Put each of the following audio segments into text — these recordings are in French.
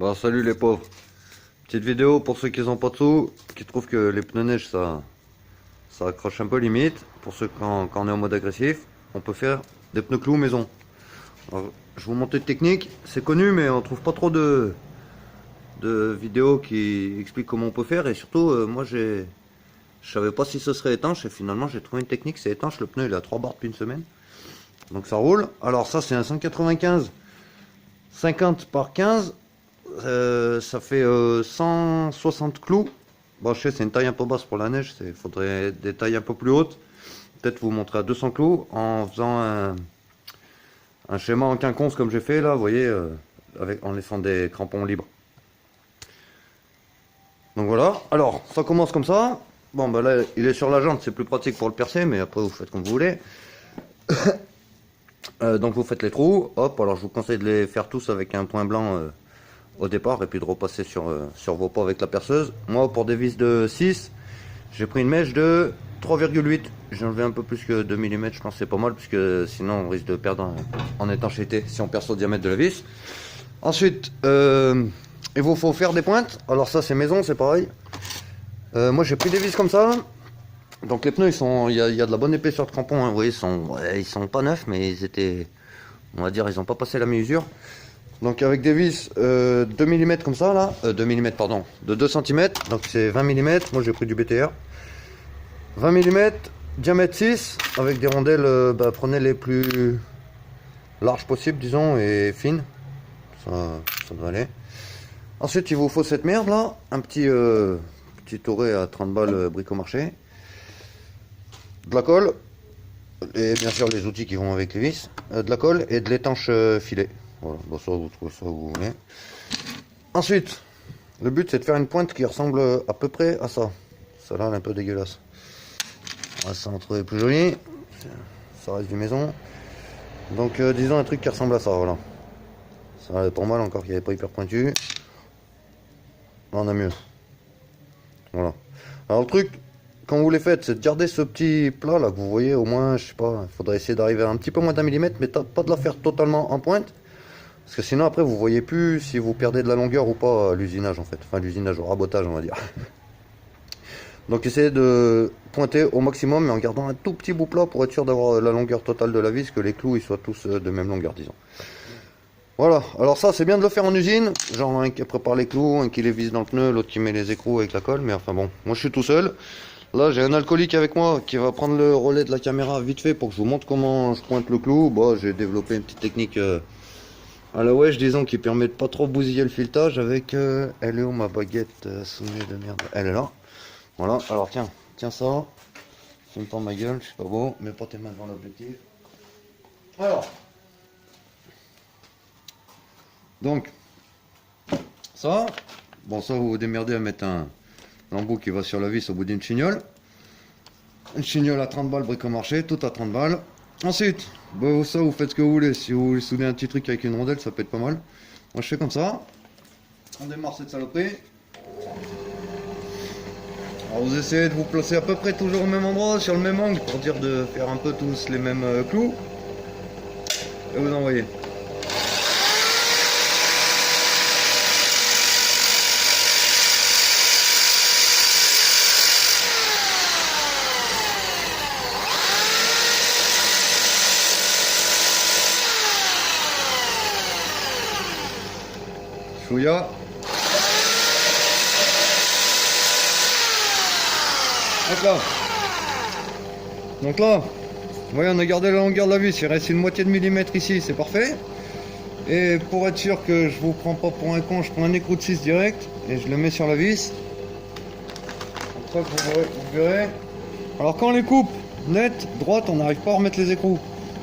Bah salut les pauvres. Petite vidéo pour ceux qui n'ont pas de sous, qui trouvent que les pneus neige ça accroche un peu limite. Pour ceux quand on est en mode agressif, on peut faire des pneus clous maison. Alors, je vous montre une technique, c'est connu mais on trouve pas trop de vidéos qui expliquent comment on peut faire. Et surtout je savais pas si ce serait étanche et finalement j'ai trouvé une technique, c'est étanche. Le pneu il est à 3 bars depuis une semaine. Donc ça roule. Alors ça c'est un 195 50 par 15. Ça fait 160 clous. Bon, je sais, c'est une taille un peu basse pour la neige. Il faudrait des tailles un peu plus hautes. Peut-être vous montrer à 200 clous en faisant un schéma en quinconce comme j'ai fait là, vous voyez, en laissant des crampons libres. Donc voilà. Alors, ça commence comme ça. Bon, bah là, il est sur la jante, c'est plus pratique pour le percer, mais après vous faites comme vous voulez. Donc vous faites les trous. Hop, alors je vous conseille de les faire tous avec un point blanc au départ et puis de repasser sur vos pots avec la perceuse. Moi pour des vis de 6 j'ai pris une mèche de 3,8. J'ai enlevé un peu plus que 2 mm, je pense que c'est pas mal puisque sinon on risque de perdre en étanchéité si on perce au diamètre de la vis. Ensuite il vous faut faire des pointes. Alors ça c'est maison, c'est pareil. Moi j'ai pris des vis comme ça. Donc les pneus il y a de la bonne épaisseur de crampons hein. Vous voyez ils sont pas neufs mais ils étaient, on va dire, ils n'ont pas passé la mi-usure. Donc avec des vis 2 mm comme ça là, 2 mm pardon, de 2 cm, donc c'est 20 mm, moi j'ai pris du BTR. 20 mm, diamètre 6, avec des rondelles, prenez les plus larges possibles disons, et fines, ça doit aller. Ensuite il vous faut cette merde là, un petit toré à 30 balles bric-au-marché, de la colle, et bien sûr les outils qui vont avec les vis, de la colle et de l'étanche filet. Voilà, bon, ça vous trouvez ça où vous voulez. Ensuite, le but c'est de faire une pointe qui ressemble à peu près à ça. Celle-là elle est un peu dégueulasse. On va s'en trouver plus joli. Ça reste du maison. Donc disons un truc qui ressemble à ça, voilà. Ça est pas mal encore qu'il n'y avait pas hyper pointu. Là on a mieux. Voilà. Alors le truc, quand vous les faites, c'est de garder ce petit plat là que vous voyez au moins, je sais pas, il faudrait essayer d'arriver à un petit peu moins d'un millimètre, mais pas de la faire totalement en pointe. Parce que sinon après vous voyez plus si vous perdez de la longueur ou pas à l'usinage en fait. Enfin l'usinage au rabotage on va dire. Donc essayez de pointer au maximum mais en gardant un tout petit bout plat pour être sûr d'avoir la longueur totale de la vis, que les clous ils soient tous de même longueur disons. Voilà, alors ça c'est bien de le faire en usine. Genre un qui prépare les clous, un qui les vise dans le pneu, l'autre qui met les écrous avec la colle. Mais enfin bon, moi je suis tout seul. Là j'ai un alcoolique avec moi qui va prendre le relais de la caméra vite fait pour que je vous montre comment je pointe le clou. Bon, j'ai développé une petite technique à la wesh, disons, qui permet de pas trop bousiller le filetage avec... elle est où ma baguette soumise de merde? Elle est là. Voilà, alors tiens ça. Filme pas ma gueule, je suis pas beau. Mets pas tes mains devant l'objectif. Alors. Donc. Ça. Bon, ça, vous vous démerdez à mettre un embout qui va sur la vis au bout d'une chignole. Une chignole à 30 balles, bric-au-marché, tout à 30 balles. Ensuite, bah, ça vous faites ce que vous voulez. Si vous voulez souder un petit truc avec une rondelle, ça peut être pas mal. Moi je fais comme ça. On démarre cette saloperie. Alors vous essayez de vous placer à peu près toujours au même endroit, sur le même angle, pour dire de faire un peu tous les mêmes clous. Et vous envoyez. Chouïa. Donc là, vous voyez, on a gardé la longueur de la vis, il reste une moitié de millimètre ici, c'est parfait. Et pour être sûr que je vous prends pas pour un con, je prends un écrou de 6 direct et je le mets sur la vis. Comme ça vous verrez. Alors quand on les coupe net, droite, on n'arrive pas à remettre les écrous.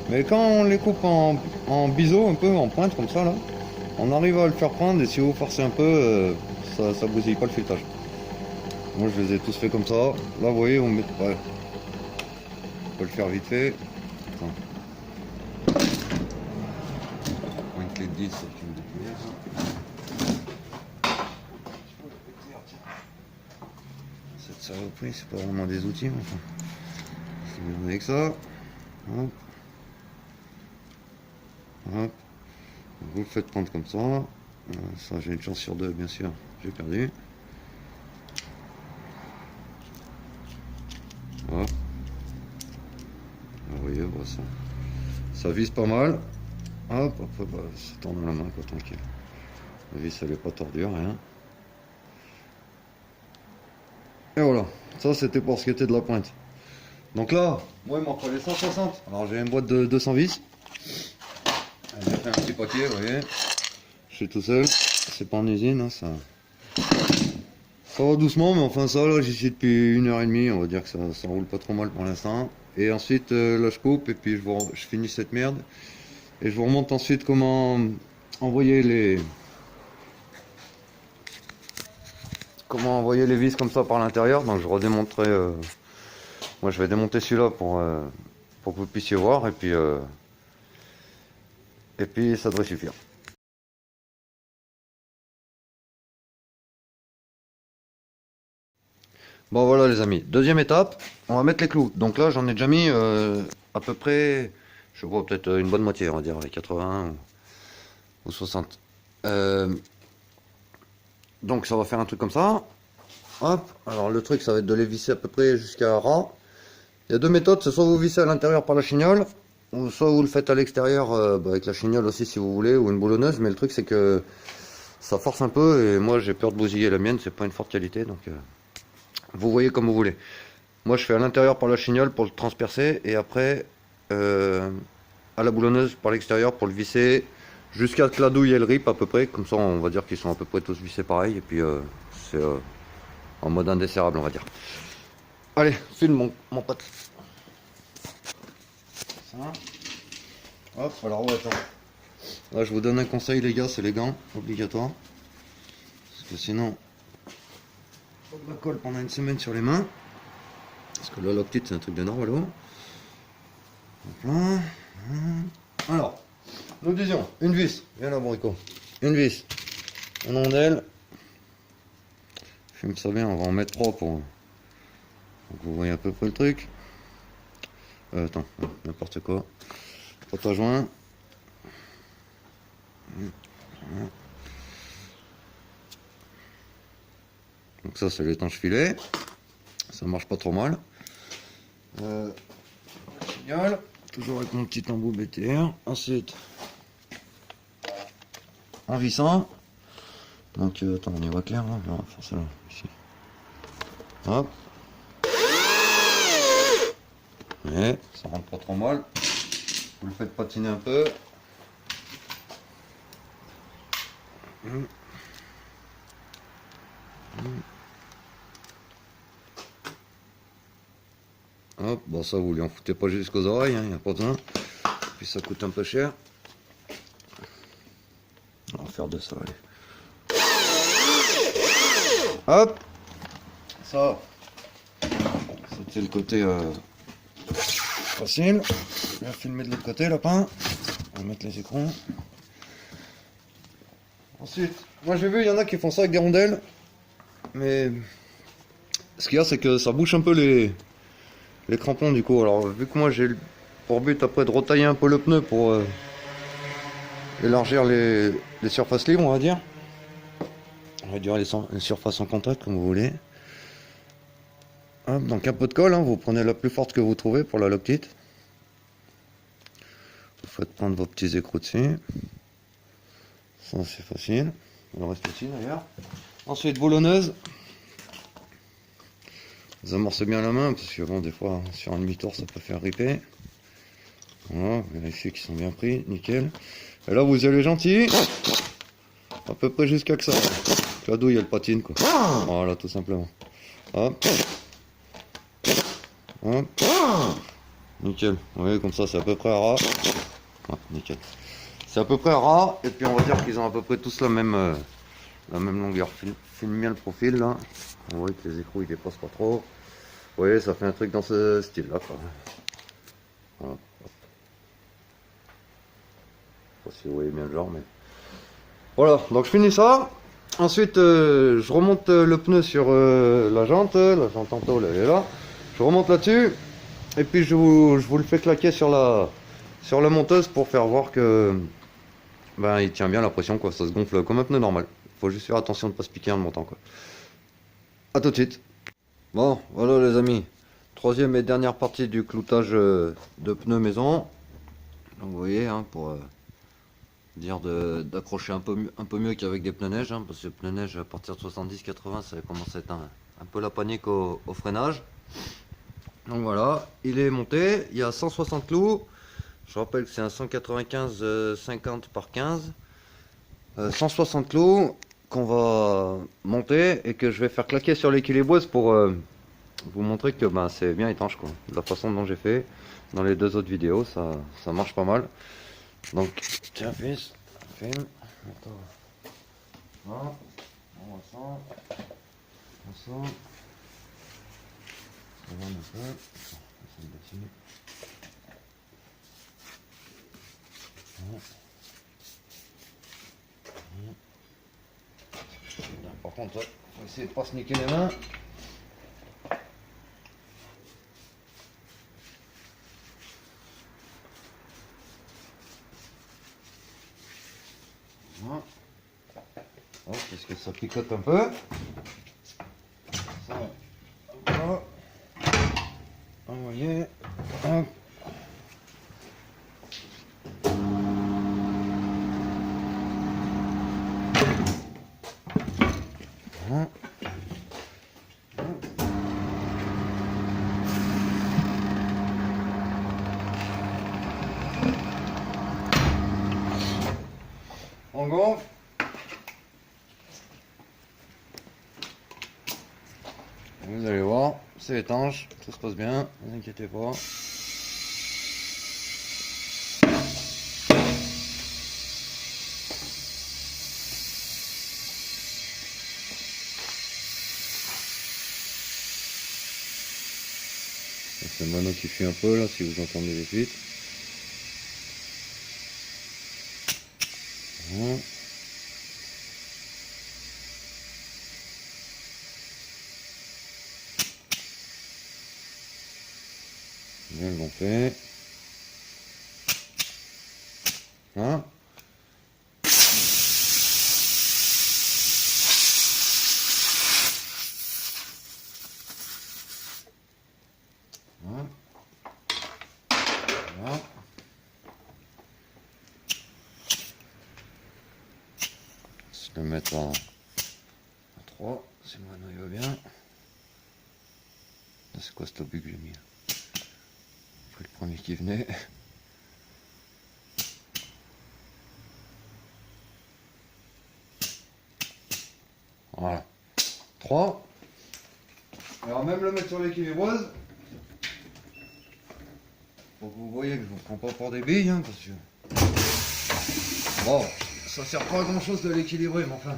Mais quand on les coupe en biseau, un peu en pointe comme ça là, on arrive à le faire prendre, et si vous forcez un peu, ça bousille pas le filetage. Moi je les ai tous fait comme ça. Là vous voyez, on met... Ouais. On peut le faire vite fait. Attends. Une clé de 10, ça tu me dépouilles. Cette saloperie, c'est pas vraiment des outils, mais enfin. Je vais avec ça. Hop. Hop. Vous le faites prendre comme ça. Ça, j'ai une chance sur deux, bien sûr. J'ai perdu. Voilà. Vous voyez, voilà, ça vise pas mal. Hop, après, bah, ça tourne la main, quoi, tranquille. La vis, elle est pas tordue, rien. Et voilà, ça c'était pour ce qui était de la pointe. Donc là, moi il m'en fallait 160. Alors j'ai une boîte de 200 vis. J'ai fait un petit paquet, vous voyez. Je suis tout seul, c'est pas en usine, hein, ça va doucement, mais enfin ça là j'y suis depuis 1h30, on va dire que ça roule pas trop mal pour l'instant. Et ensuite là je coupe et puis je finis cette merde. Et je vous remonte ensuite comment envoyer les vis comme ça par l'intérieur. Donc je redémonterai, moi je vais démonter celui-là pour que vous puissiez voir et puis ça devrait suffire. Bon voilà les amis, deuxième étape, on va mettre les clous. Donc là j'en ai déjà mis à peu près, je vois peut-être une bonne moitié, on va dire avec 80 ou 60. Donc ça va faire un truc comme ça. Hop, alors le truc ça va être de les visser à peu près jusqu'à ras. Il y a deux méthodes, c'est soit vous vissez à l'intérieur par la chignole, ou soit vous le faites à l'extérieur avec la chignole aussi si vous voulez, ou une boulonneuse. Mais le truc c'est que ça force un peu et moi j'ai peur de bousiller la mienne, c'est pas une forte qualité, donc vous voyez comme vous voulez. Moi je fais à l'intérieur par la chignole pour le transpercer et après à la boulonneuse par l'extérieur pour le visser jusqu'à ce que la douille elle rip à peu près, comme ça on va dire qu'ils sont à peu près tous vissés pareil et puis c'est en mode indesserrable on va dire. Allez, filme mon pote. Ça. Hop, alors ouais attends. Là je vous donne un conseil les gars, c'est les gants, obligatoire. Parce que sinon on me colle pendant une semaine sur les mains. Parce que là la petite c'est un truc de normalo. Alors, nous disions, une vis, viens là Borico. Une vis, une rondelle. Fume ça bien, on va en mettre 3 pour que vous voyez à peu près le truc. Attends, n'importe quoi. 3 joints. Donc ça c'est l'étanche filet. Ça marche pas trop mal. Génial. Toujours avec mon petit embout BTR. Ensuite, en vissant. Donc attends, on y voit clair là. On va faire ça là, ici. Hop. Ouais, ça rentre pas trop mal. Vous le faites patiner un peu. Hop, bon ça vous lui en foutez pas jusqu'aux oreilles, il n'y a pas besoin. Puis ça coûte un peu cher. On va faire de ça, allez. Hop. Ça, c'était le côté facile. Je vais filmer de l'autre côté, lapin. On va mettre les écrans. Ensuite, moi j'ai vu, il y en a qui font ça avec des rondelles. Mais ce qu'il y a, c'est que ça bouche un peu les crampons du coup. Alors vu que moi j'ai pour but après de retailler un peu le pneu pour élargir les surfaces libres, on va dire. On va dire les surfaces en contact comme vous voulez. Hop, donc un peu de colle, hein, vous prenez la plus forte que vous trouvez pour la Loctite. Vous faites prendre vos petits écrous dessus. Ça c'est facile. Il reste aussi d'ailleurs. Ensuite boulonneuse. Vous amorcez bien la main parce que bon des fois sur un demi-tour ça peut faire riper. Voilà, vérifiez qu'ils sont bien pris, nickel. Et là vous y allez gentil. À peu près jusqu'à que ça. Que la douille elle patine quoi. Voilà tout simplement. Hop. Hop. Nickel. Vous voyez comme ça c'est à peu près à ras. Ouais, nickel. C'est à peu près à ras et puis on va dire qu'ils ont à peu près tous la même longueur. Filme bien le profil là. On voit que les écrous ils dépassent pas trop. Vous voyez ça fait un truc dans ce style là quoi. Voilà. Je sais pas si vous voyez bien le genre mais. Voilà, donc je finis ça. Ensuite je remonte le pneu sur la jante en tôle elle est là. Je remonte là-dessus. Et puis je vous le fais claquer sur la monteuse pour faire voir que ben il tient bien la pression quoi, ça se gonfle comme un pneu normal. Faut juste faire attention de pas se piquer en le montant quoi. A tout de suite. Bon, voilà les amis. Troisième et dernière partie du cloutage de pneus maison. Donc vous voyez, hein, pour dire d'accrocher un peu mieux qu'avec des pneus neige, hein, parce que les pneus neige à partir de 70-80 ça commence à être un peu la panique au freinage. Donc voilà, il est monté, il y a 160 clous. Je rappelle que c'est un 195 50 par 15. 160 clous qu'on va monter et que je vais faire claquer sur l'équilibreuse pour vous montrer que ben, c'est bien étanche quoi. De la façon dont j'ai fait dans les deux autres vidéos, ça marche pas mal. Donc tiens fils, filme. Voilà. On va ça. On ça. Ça va un peu. Ça me dessus. Par contre, ouais, faut essayer de pas se niquer les mains. Voilà. Oh, qu'est-ce que ça picote un peu. Ça, voilà. Vous voyez. Hop. Voilà. On gonfle. Vous allez voir, c'est étanche, tout se passe bien, ne vous inquiétez pas. C'est le mano qui fuit un peu là, si vous entendez les fuites. Voilà. Bien gonflé. Hein? Voilà. Voilà. Je vais le mettre à 3, si le mano il va bien. C'est quoi ce obus que j'ai mis? Le premier qui venait. Voilà. 3. Alors même le mettre sur l'équilibreuse. Pour que vous voyez que je vous prends pas pour des billes, hein, parce que... Bon, ça sert pas à grand chose de l'équilibrer, mais enfin...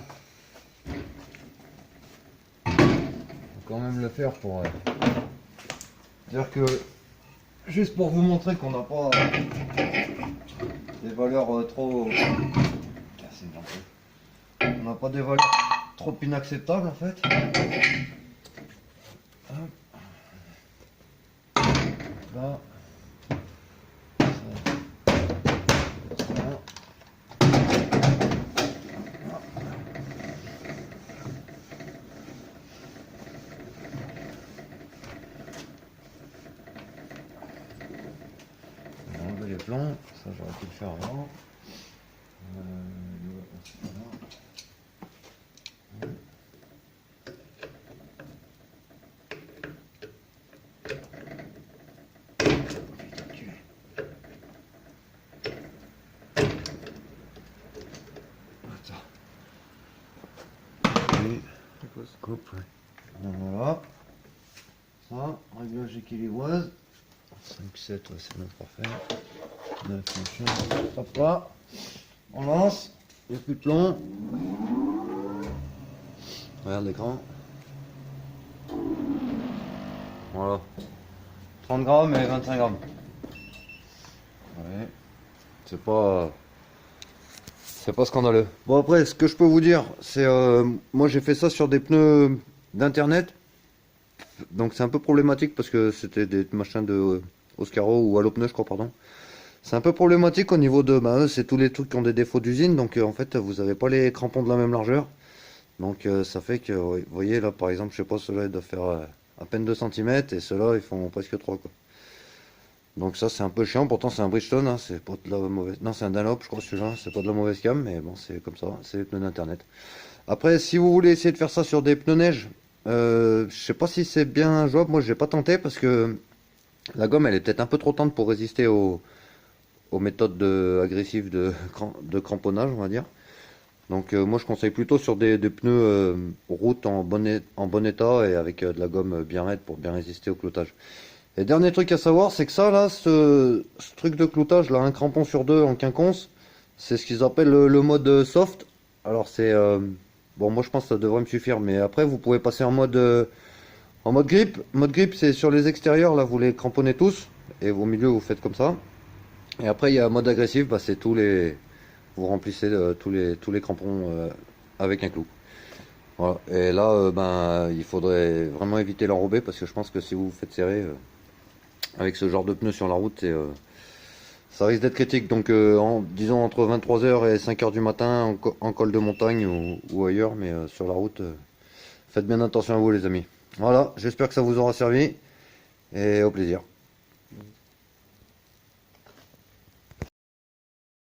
Faut quand même le faire pour... dire que... Juste pour vous montrer qu'on n'a pas... des valeurs trop... On n'a pas des valeurs trop inacceptables en fait. Là. On va enlever les plombs, ça j'aurais pu le faire avant. Coupe. Voilà. Ça, réglage équilibreuse. 5-7, ouais, c'est notre parfait. 9, machin. Hop là. On lance. Il n'y a plus de plomb. Regarde l'écran. Voilà. 30 grammes et 25 grammes. Ouais. C'est pas scandaleux. Bon après, ce que je peux vous dire, c'est moi j'ai fait ça sur des pneus d'internet, donc c'est un peu problématique parce que c'était des machins de Oscaro ou Allopneu je crois, pardon. C'est un peu problématique au niveau de, bah, eux, c'est tous les trucs qui ont des défauts d'usine, donc en fait, vous n'avez pas les crampons de la même largeur. Donc ça fait que, ouais, vous voyez là, par exemple, je sais pas, ceux-là, ils doivent faire à peine 2 cm, et ceux-là, ils font presque 3 quoi. Donc ça, c'est un peu chiant, pourtant c'est un Bridgestone, hein, c'est pas de la mauvaise... Non, c'est un Dunlop, je crois, celui-là, c'est pas de la mauvaise gamme, mais bon, c'est comme ça, c'est les pneus d'internet. Après, si vous voulez essayer de faire ça sur des pneus neige, je sais pas si c'est bien jouable, moi j'ai pas tenté, parce que la gomme, elle est peut-être un peu trop tendre pour résister aux méthodes agressives de cramponnage, on va dire. Donc moi je conseille plutôt sur des pneus route en bon état et avec de la gomme bien raide pour bien résister au cloutage. Et dernier truc à savoir, c'est que ça là, ce truc de cloutage là, un crampon sur deux en quinconce, c'est ce qu'ils appellent le mode soft. Alors c'est bon, moi je pense que ça devrait me suffire, mais après vous pouvez passer en mode grip. Mode grip, c'est sur les extérieurs là, vous les cramponnez tous et au milieu vous faites comme ça. Et après il y a mode agressif, bah, c'est vous remplissez tous les crampons avec un clou. Voilà. Et là, ben, il faudrait vraiment éviter l'enrobé parce que je pense que si vous vous faites serrer avec ce genre de pneus sur la route, ça risque d'être critique. Donc, disons entre 23 h et 5 h du matin en col de montagne ou ailleurs, mais sur la route, faites bien attention à vous, les amis. Voilà, j'espère que ça vous aura servi et au plaisir.